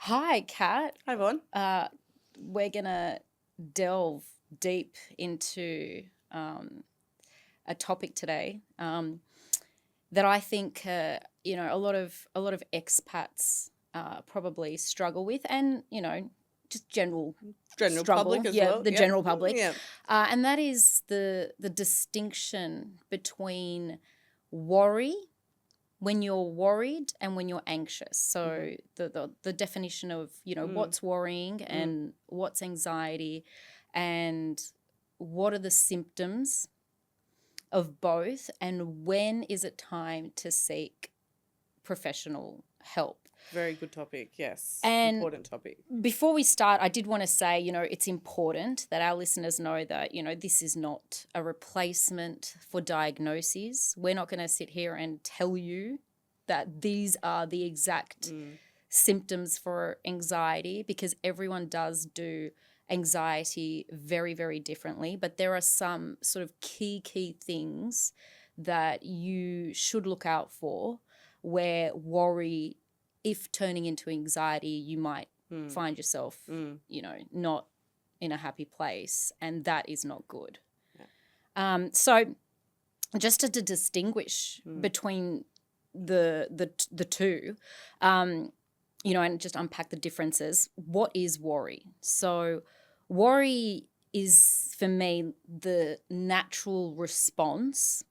Hi, Kat. Hi, Vaughn. We're going to delve deep into a topic today that I think a lot of expats probably struggle with, and just general General struggle. public as Yeah, well. the Yeah. general public, Yeah. and that is the distinction between worry when you're worried and when you're anxious. So the definition of what's worrying and what's anxiety, and what are the symptoms of both, and when is it time to seek professional help. Very good topic. Yes. And important topic. before we start, I did want to say, it's important that our listeners know that, this is not a replacement for diagnoses. We're not going to sit here and tell you that these are the exact symptoms for anxiety, because everyone does do anxiety very, very differently. But there are some sort of key things that you should look out for, where worry, if turning into anxiety, you might find yourself, not in a happy place, and that is not good. Yeah. So just to distinguish between the two, and just unpack the differences. What is worry? So worry is, for me, the natural response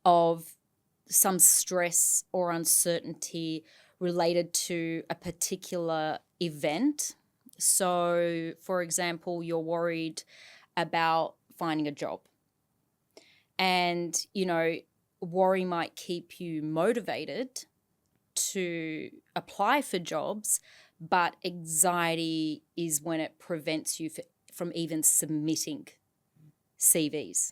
of some stress or uncertainty related to a particular event. So, for example, you're worried about finding a job. And, worry might keep you motivated to apply for jobs, but anxiety is when it prevents you from even submitting CVs.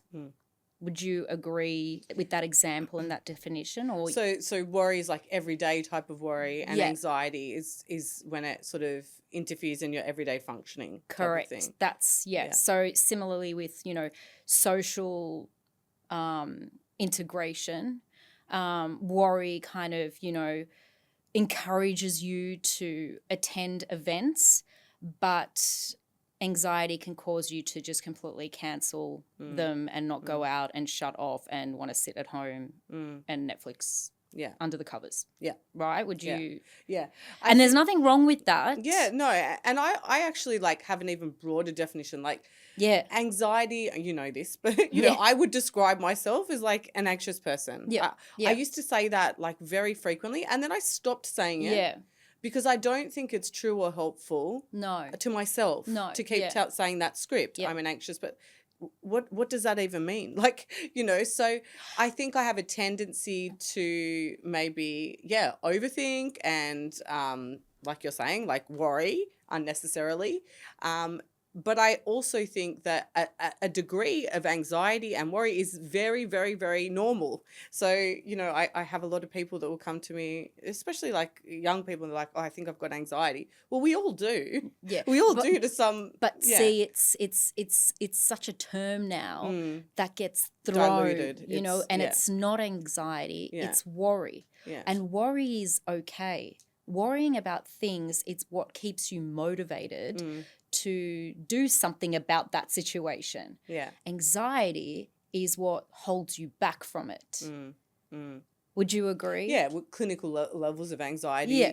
Would you agree with that example and that definition? Or so worry is like everyday type of worry, and anxiety is when it sort of interferes in your everyday functioning. Correct. Type of thing. That's So similarly with social integration, worry kind of encourages you to attend events, but anxiety can cause you to just completely cancel them and not go out and shut off and want to sit at home and Netflix under the covers. Yeah. Right? Would you? Yeah. And there's nothing wrong with that. Yeah, no. And I actually have an even broader definition. Anxiety, you know this, but I would describe myself as like an anxious person. Yeah. I used to say that very frequently, and then I stopped saying it. Yeah. Because I don't think it's true or helpful to myself to keep saying that script. I'm an anxious, but what does that even mean? So I think I have a tendency to maybe, overthink and, like you're saying, worry unnecessarily. But I also think that a degree of anxiety and worry is very, very, very normal. So, I have a lot of people that will come to me, especially young people, and they're like, oh, I think I've got anxiety. Well, we all do. Yeah. We all do to some. But see, it's such a term now that gets thrown, diluted. It's not anxiety, it's worry. Yeah. And worry is okay. Worrying about things, it's what keeps you motivated to do something about that situation. Yeah. Anxiety is what holds you back from it. Would you agree? Yeah, clinical levels of anxiety,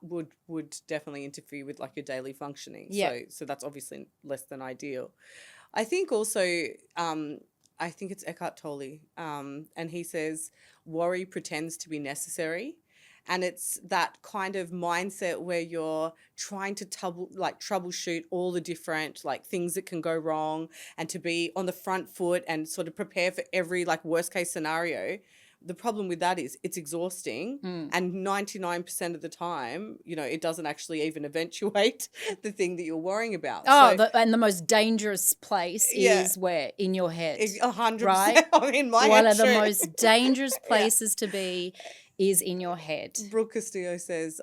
would definitely interfere with your daily functioning. Yeah. So that's obviously less than ideal. I think also, I think it's Eckhart Tolle, and he says worry pretends to be necessary. And it's that kind of mindset where you're trying to troubleshoot all the different things that can go wrong, and to be on the front foot and sort of prepare for every worst case scenario. The problem with that is it's exhausting, and 99% of the time, it doesn't actually even eventuate the thing that you're worrying about. And the most dangerous place is where? In your head. 100%. Right? My One head of the too. most dangerous places to be is in your head. Brooke Castillo says,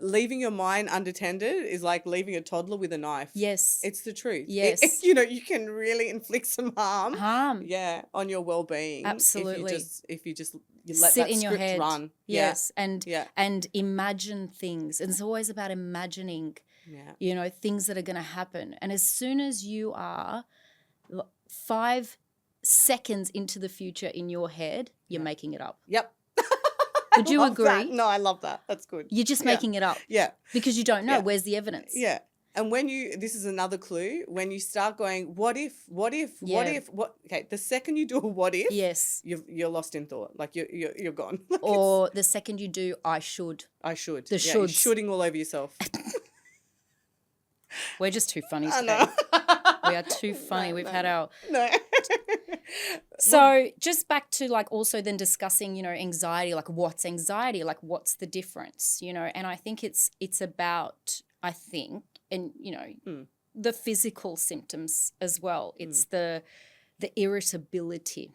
leaving your mind unattended is like leaving a toddler with a knife. Yes. It's the truth. Yes. You know, you can really inflict some harm. Yeah, on your well-being. Absolutely. If you just you let sit that in script your head. run. Yes. And imagine things. And it's always about imagining, you know, things that are going to happen. And as soon as you are 5 seconds into the future in your head, you're making it up. Yep. Would you agree? That. No, I love that. That's good. You're just making it up. Yeah. Because you don't know. Where's the evidence? Yeah. And this is another clue, when you start going, what if, okay, the second you do a what if, yes, you're lost in thought. Like you're gone. Like or the second you do, I should. The shoulds. You're shooting all over yourself. We're just too funny today. We are too funny. We've had our... No. So just back to like also then discussing, you know, anxiety, like what's anxiety? Like what's the difference, you know? And I think it's about, and, you know, the physical symptoms as well. It's the irritability,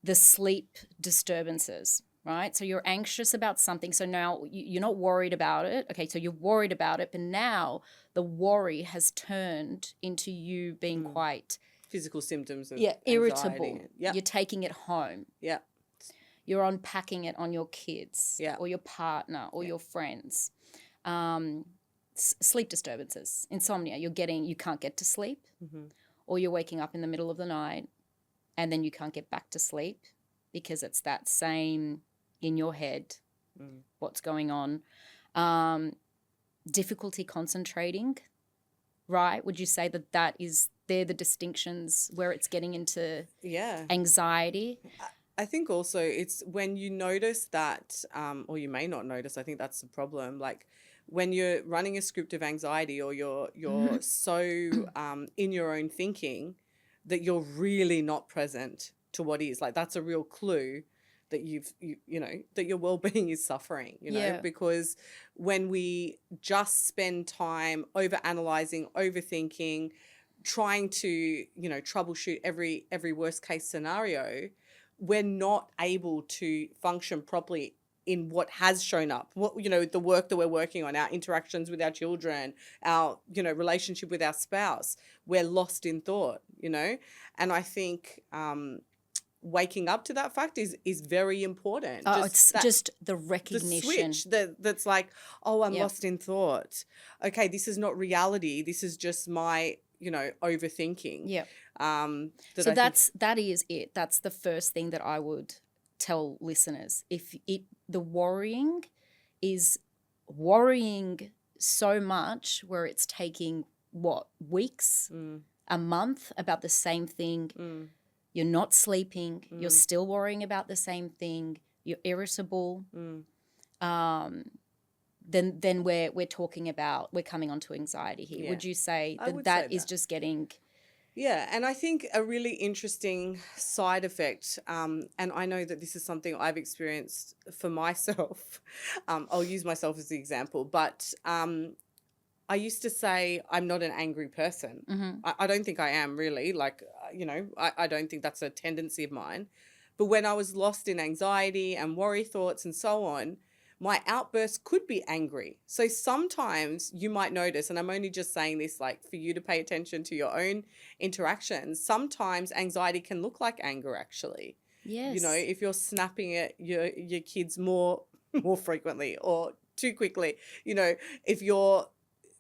the sleep disturbances, right? So you're anxious about something. So now you're not worried about it. Okay, so you're worried about it, but now the worry has turned into you being quite... physical symptoms of irritable. Yeah. You're taking it home. Yeah. You're unpacking it on your kids or your partner or your friends. Sleep disturbances, insomnia. You can't get to sleep, or you're waking up in the middle of the night and then you can't get back to sleep because it's that same in your head, what's going on. Difficulty concentrating, right? Would you say that they're the distinctions where it's getting into anxiety? I think also it's when you notice that, or you may not notice, I think that's the problem, like when you're running a script of anxiety or you're so in your own thinking that you're really not present to what is. Like that's a real clue that you know, that your well-being is suffering, you know, because when we just spend time over-analyzing, overthinking, trying to, you know, troubleshoot every worst case scenario, we're not able to function properly in what has shown up, what, you know, the work that we're working on, our interactions with our children, our, you know, relationship with our spouse. We're lost in thought, you know, and I think waking up to that fact is very important. Just the recognition. The switch that's like, oh, I'm lost in thought. Okay, this is not reality. This is just my, you know, overthinking. Yeah. That is it. That's the first thing that I would tell listeners. If the worrying is worrying so much where it's taking weeks, a month about the same thing. You're not sleeping. You're still worrying about the same thing. You're irritable. Then we're talking about, we're coming onto anxiety here. Yeah. Would you say that is just getting... Yeah, and I think a really interesting side effect, and I know that this is something I've experienced for myself. I'll use myself as the example, but I used to say I'm not an angry person. I don't think I am really. Like, you know, I don't think that's a tendency of mine. But when I was lost in anxiety and worry thoughts and so on, my outburst could be angry. So sometimes you might notice, and I'm only just saying this like for you to pay attention to your own interactions, sometimes anxiety can look like anger actually. Yes. You know, if you're snapping at your kids more frequently or too quickly, you know, if your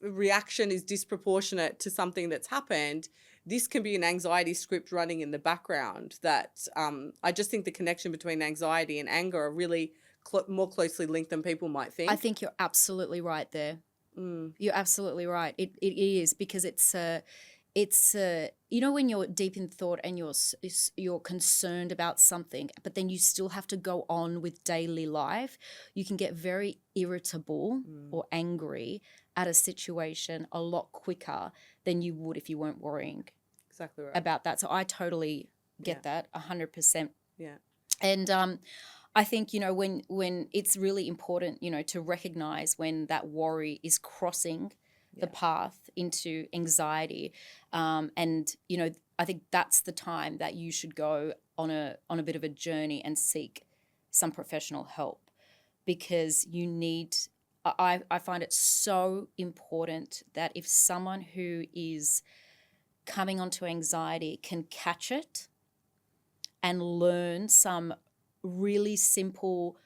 reaction is disproportionate to something that's happened, this can be an anxiety script running in the background that I just think the connection between anxiety and anger are really more closely linked than people might think. I think you're absolutely right there. You're absolutely right. It is, because it's you know, when you're deep in thought and you're concerned about something, but then you still have to go on with daily life, you can get very irritable or angry at a situation a lot quicker than you would if you weren't worrying exactly right about that. So I totally get that 100%. Yeah. And I think, you know, when it's really important, you know, to recognize when that worry is crossing the path into anxiety. And, you know, I think that's the time that you should go on a bit of a journey and seek some professional help, because you need I find it so important that if someone who is coming onto anxiety can catch it and learn some really simple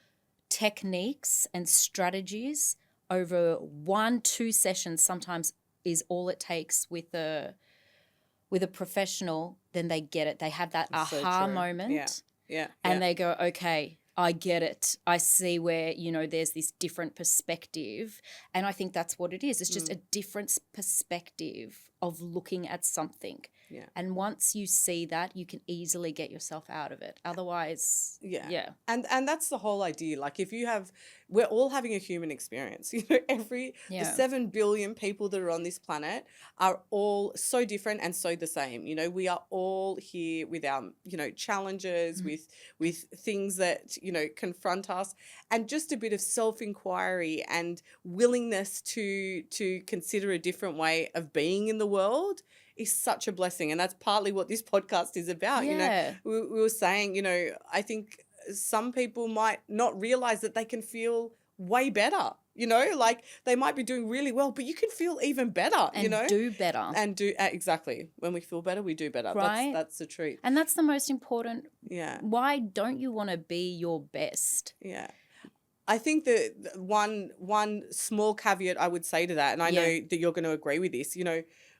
techniques and strategies over 1-2 sessions, sometimes is all it takes with a professional, then they get it. They have that aha moment. And they go, okay, I get it. I see where, there's this different perspective. And I think that's what it is. It's just a different perspective of looking at something. Yeah. And once you see that, you can easily get yourself out of it. Otherwise, yeah. And that's the whole idea. Like we're all having a human experience. The 7 billion people that are on this planet are all so different and so the same. We are all here with our, challenges, with things that, confront us, and just a bit of self-inquiry and willingness to consider a different way of being in the world is such a blessing. And that's partly what this podcast is about. Yeah. We were saying, I think some people might not realize that they can feel way better, like they might be doing really well, but you can feel even better, and do better. And do exactly. When we feel better, we do better. Right? That's the truth. And that's the most important. Yeah. Why don't you want to be your best? Yeah. I think that one small caveat I would say to that, and I know that you're going to agree with this,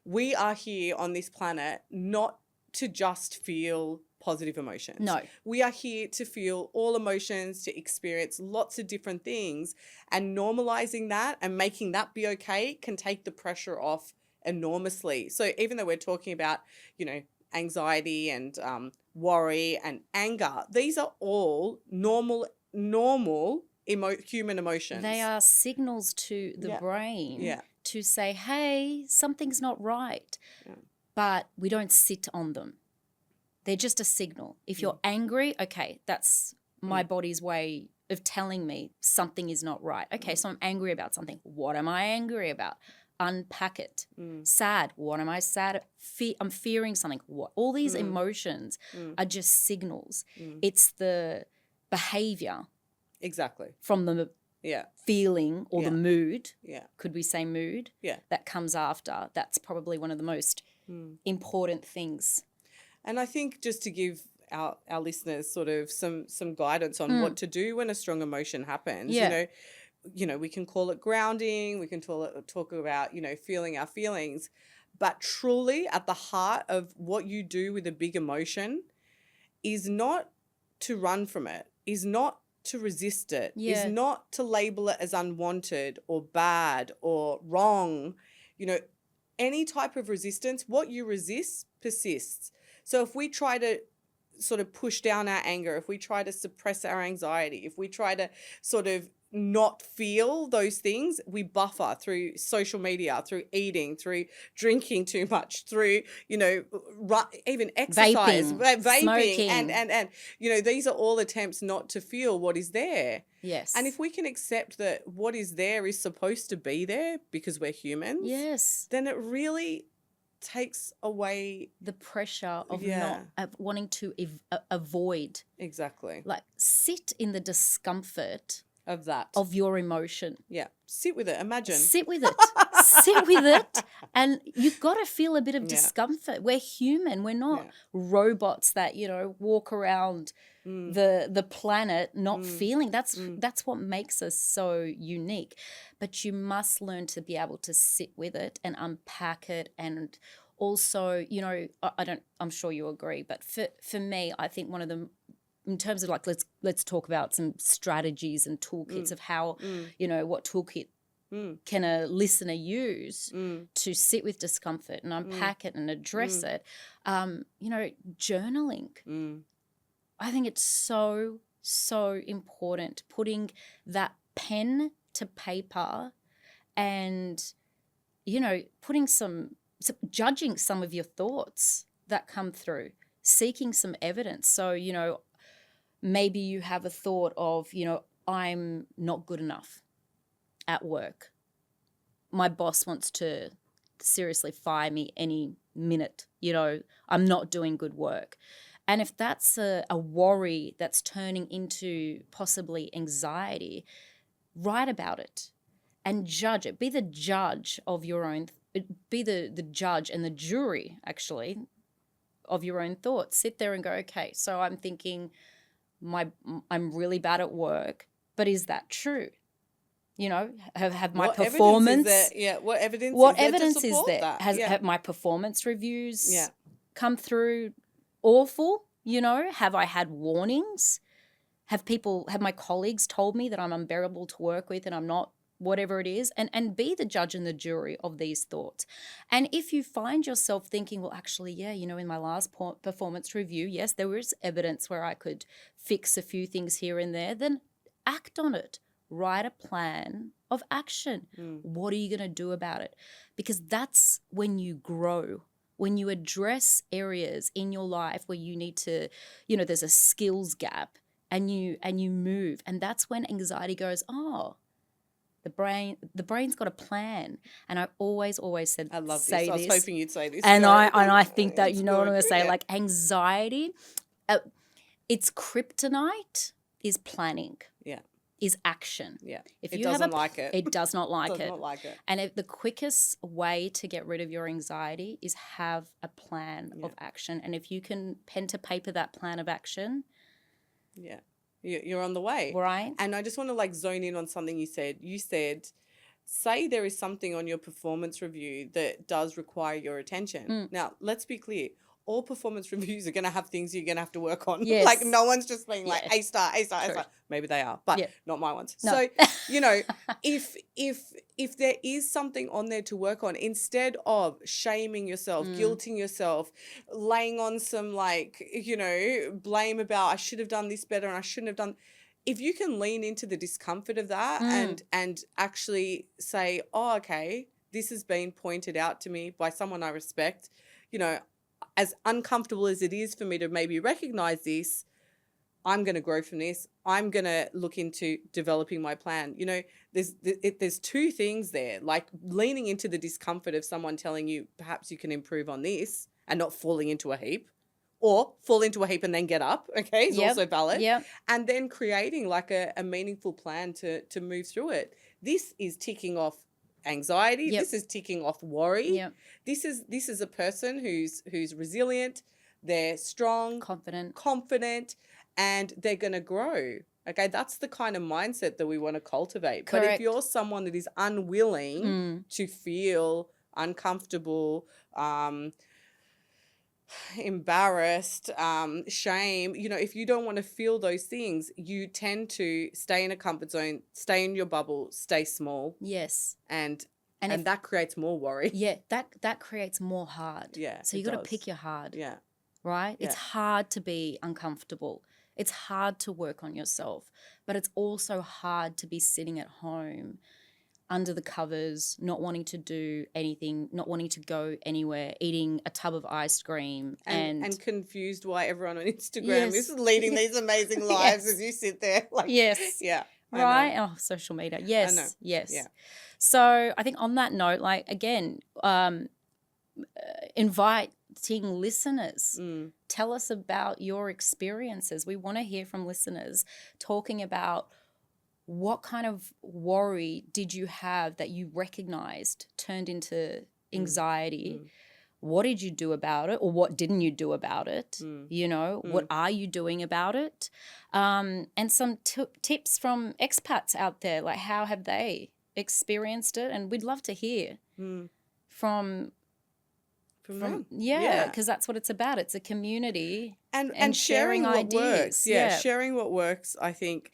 we are here on this planet not to just feel positive emotions. No. We are here to feel all emotions, to experience lots of different things, and normalizing that and making that be okay can take the pressure off enormously. So even though we're talking about, anxiety and worry and anger, these are all normal human emotions. They are signals to the brain to say, hey, something's not right. Yeah. But we don't sit on them. They're just a signal. If you're angry, okay, that's my body's way of telling me something is not right. Okay, so I'm angry about something. What am I angry about? Unpack it. Sad. What am I sad? I'm fearing something. What? All these emotions are just signals. It's the behavior. Exactly. From the feeling or the mood. Yeah. Could we say mood? Yeah. That comes after. That's probably one of the most important things. And I think just to give our listeners sort of some guidance on what to do when a strong emotion happens, we can call it grounding, we can talk about, feeling our feelings, but truly at the heart of what you do with a big emotion is not to run from it, is not to resist it, is not to label it as unwanted or bad or wrong. Any type of resistance, what you resist persists. So if we try to sort of push down our anger, if we try to suppress our anxiety, if we try to sort of not feel those things, we buffer through social media, through eating, through drinking too much, through, even exercise, vaping smoking. And these are all attempts not to feel what is there. Yes. And if we can accept that what is there is supposed to be there because we're humans, yes, then it really takes away the pressure of not wanting to avoid. Exactly. Like sit in the discomfort of that. Of your emotion. Yeah. Sit with it. Imagine. Sit with it. Sit with it. And you've got to feel a bit of discomfort. We're human. We're not robots that, walk around the planet not feeling. That's what makes us so unique. But you must learn to be able to sit with it and unpack it. And also, I'm sure you agree, but for me, I think one of the, in terms of like, let's talk about some strategies and toolkits of how, what toolkit can a listener use to sit with discomfort and unpack it and address it. Journaling. I think it's so, so important, putting that pen to paper and, putting judging some of your thoughts that come through, seeking some evidence. So, maybe you have a thought of, I'm not good enough at work. My boss wants to seriously fire me any minute. I'm not doing good work. And if that's a worry that's turning into possibly anxiety, write about it. and judge it. Be the judge of your own, be the judge and the jury, actually, of your own thoughts. Sit there and go, okay, so I'm thinking I'm really bad at work, but is that true? You know, have my performance. What evidence is there? That? Have my performance reviews come through awful? You know, have I had warnings? Have my colleagues told me that I'm unbearable to work with and I'm not whatever it is? And be the judge and the jury of these thoughts. And if you find yourself thinking, well, actually, yeah, you know, in my last performance review, yes, there was evidence where I could fix a few things here and there, then act on it. Write a plan of action. What are you going to do about it? Because that's when you grow. When you address areas in your life where you need to, you know, there's a skills gap and you move. And that's when anxiety goes, oh, the brain's got a plan. And I always said, I love this. I was hoping you'd say this. And I think that, you know what I'm going to say, like anxiety, its kryptonite is planning. Yeah. Is action. Yeah. If it you doesn't like it. It does not like it. Does not like it. And the quickest way to get rid of your anxiety is have a plan of action. And if you can pen to paper that plan of action. Yeah. You're on the way. Right. And I just want to like zone in on something you said. You said, say there is something on your performance review that does require your attention. Now, let's be clear. All performance reviews are going to have things you're going to have to work on. Yes. Like no one's just being like A star. Maybe they are, but not my ones. No. So, you know, if there is something on there to work on, instead of shaming yourself, guilting yourself, laying on some like, you know, blame about I should have done this better and I shouldn't have done. If you can lean into the discomfort of that and actually say, oh, okay, this has been pointed out to me by someone I respect, you know, as uncomfortable as it is for me to maybe recognize this, I'm going to grow from this. I'm going to look into developing my plan. You know, there's two things there, like leaning into the discomfort of someone telling you perhaps you can improve on this and not falling into a heap, or fall into a heap and then get up, okay, is also valid. Yeah. And then creating like a meaningful plan to move through it. This is ticking off anxiety. This is ticking off worry. This is a person who's resilient, they're strong, confident, and they're going to grow. Okay, that's the kind of mindset that we want to cultivate. Correct. But if you're someone that is unwilling to feel uncomfortable, embarrassed, shame, you know, if you don't want to feel those things, you tend to stay in a comfort zone, stay in your bubble, stay small. Yes. And that creates more worry. Yeah, that creates more hard. Yeah. So you got to pick your hard. Yeah. Right? Yeah. It's hard to be uncomfortable. It's hard to work on yourself, but it's also hard to be sitting at home under the covers, not wanting to do anything, not wanting to go anywhere, eating a tub of ice cream and confused why everyone on Instagram is leading these amazing lives as you sit there. Like, yeah. Right? Oh, social media. Yes. I know. Yes. Yeah. So I think on that note, like again, inviting listeners. Tell us about your experiences. We want to hear from listeners talking about what kind of worry did you have that you recognized turned into anxiety? What did you do about it, or what didn't you do about it? You know, what are you doing about it? And some tips from expats out there, like how have they experienced it? And we'd love to hear from them. Yeah, because that's what it's about. It's a community and sharing what ideas. Works. Yeah, sharing what works, I think,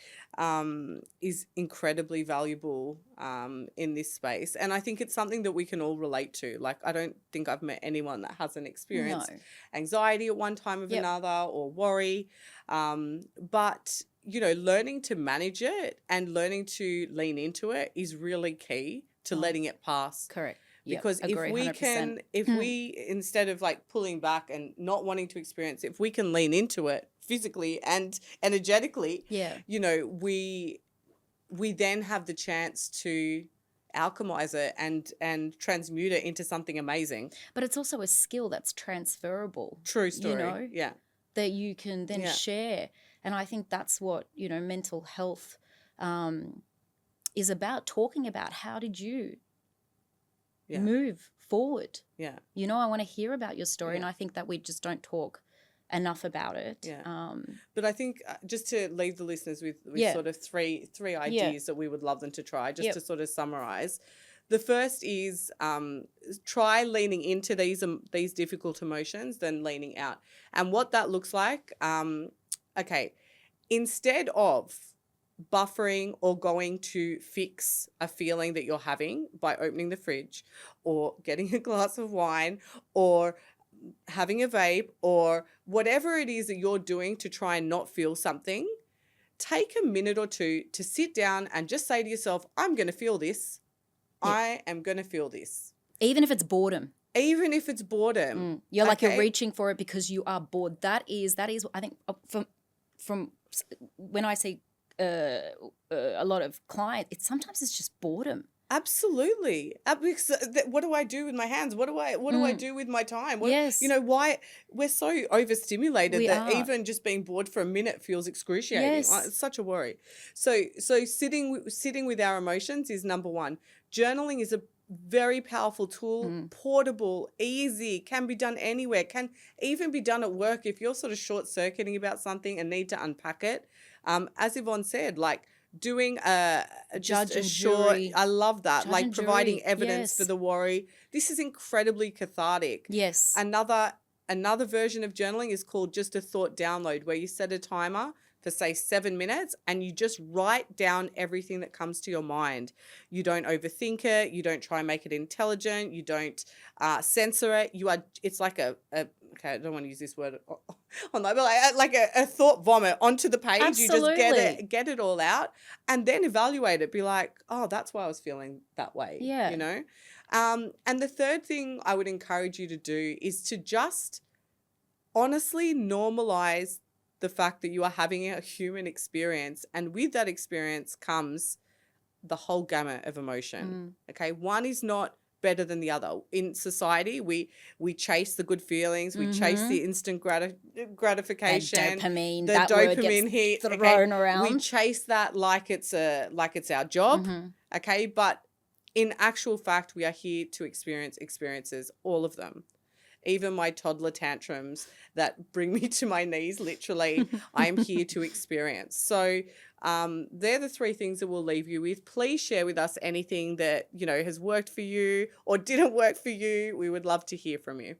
is incredibly valuable in this space. And I think it's something that we can all relate to. Like, I don't think I've met anyone that hasn't experienced anxiety at one time or another, or worry. But, you know, learning to manage it and learning to lean into it is really key to letting it pass. Correct. Because if we 100%. Can, if we, instead of like pulling back and not wanting to experience, if we can lean into it physically and energetically, you know, we then have the chance to alchemize it and transmute it into something amazing. But it's also a skill that's transferable. True story. You know, that you can then share. And I think that's what, you know, mental health is about talking about how did you move forward. Yeah. You know, I want to hear about your story, and I think that we just don't talk enough about it. Yeah. But I think just to leave the listeners with sort of three ideas that we would love them to try, just to sort of summarize. The first is try leaning into these difficult emotions, then leaning out. And what that looks like, instead of buffering or going to fix a feeling that you're having by opening the fridge or getting a glass of wine or having a vape or whatever it is that you're doing to try and not feel something, take a minute or two to sit down and just say to yourself, I'm going to feel this. Yeah. I am going to feel this. Even if it's boredom. Even if it's boredom. You're like you're reaching for it because you are bored. That is I think from when I see a lot of clients, sometimes it's just boredom. Absolutely. What do I do with my hands? What do I do with my time? Yes. You know, why we're so overstimulated even just being bored for a minute feels excruciating. Yes. It's such a worry. So sitting with our emotions is number one. Journaling is a very powerful tool, portable, easy, can be done anywhere, can even be done at work if you're sort of short-circuiting about something and need to unpack it. As Yvonne said, like doing a short, I love that, like providing evidence for the worry. This is incredibly cathartic. Yes. Another version of journaling is called just a thought download, where you set a timer for say 7 minutes and you just write down everything that comes to your mind. You don't overthink it. You don't try and make it intelligent. You don't censor it. It's like okay, I don't want to use this word on that, but like a thought vomit onto the page. Absolutely. You just get it all out and then evaluate it. Be like, oh, that's why I was feeling that way. Yeah. You know? And the third thing I would encourage you to do is to just honestly normalize the fact that you are having a human experience, and with that experience comes the whole gamut of emotion. Okay, one is not better than the other. In society, we chase the good feelings, we chase the instant gratification, the dopamine hit thrown around. We chase that like it's our job. Okay, but in actual fact, we are here to experience experiences, all of them. Even my toddler tantrums that bring me to my knees, literally, I'm here to experience. So they're the three things that we'll leave you with. Please share with us anything that, has worked for you or didn't work for you. We would love to hear from you.